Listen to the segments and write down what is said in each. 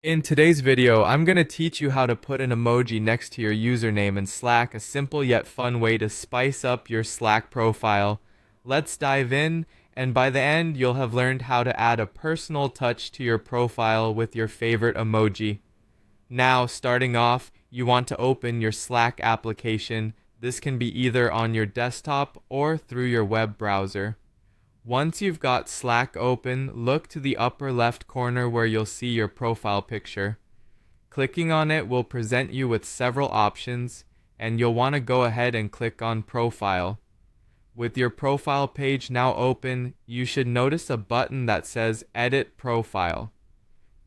In today's video, I'm going to teach you how to put an emoji next to your username in Slack, a simple yet fun way to spice up your Slack profile. Let's dive in, and by the end, you'll have learned how to add a personal touch to your profile with your favorite emoji. Now, starting off, you want to open your Slack application. This can be either on your desktop or through your web browser. Once you've got Slack open, look to the upper left corner where you'll see your profile picture. Clicking on it will present you with several options, and you'll want to go ahead and click on Profile. With your profile page now open, you should notice a button that says Edit Profile.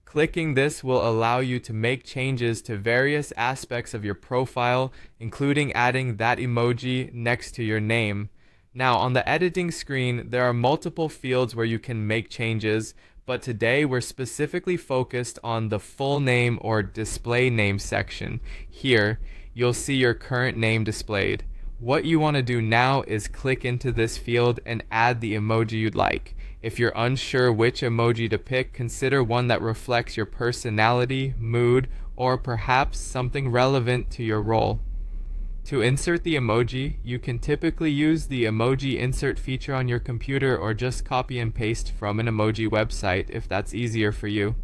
Clicking this will allow you to make changes to various aspects of your profile, including adding that emoji next to your name. Now, on the editing screen, there are multiple fields where you can make changes, but today we're specifically focused on the full name or display name section. Here, you'll see your current name displayed. What you want to do now is click into this field and add the emoji you'd like. If you're unsure which emoji to pick, consider one that reflects your personality, mood, or perhaps something relevant to your role. To insert the emoji, you can typically use the emoji insert feature on your computer or just copy and paste from an emoji website if that's easier for you.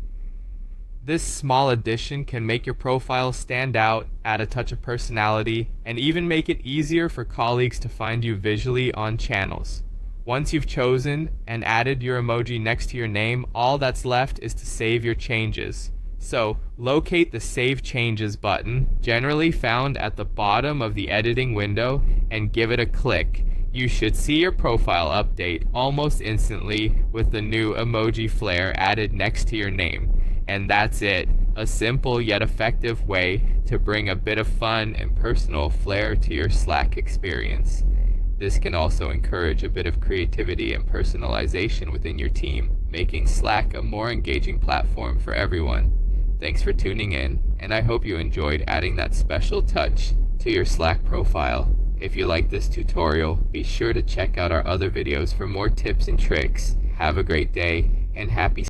This small addition can make your profile stand out, add a touch of personality, and even make it easier for colleagues to find you visually on channels. Once you've chosen and added your emoji next to your name, all that's left is to save your changes. So, locate the Save Changes button, generally found at the bottom of the editing window, and give it a click. You should see your profile update almost instantly with the new emoji flare added next to your name. And that's it, a simple yet effective way to bring a bit of fun and personal flair to your Slack experience. This can also encourage a bit of creativity and personalization within your team, making Slack a more engaging platform for everyone. Thanks for tuning in, and I hope you enjoyed adding that special touch to your Slack profile. If you like this tutorial, be sure to check out our other videos for more tips and tricks. Have a great day, and happy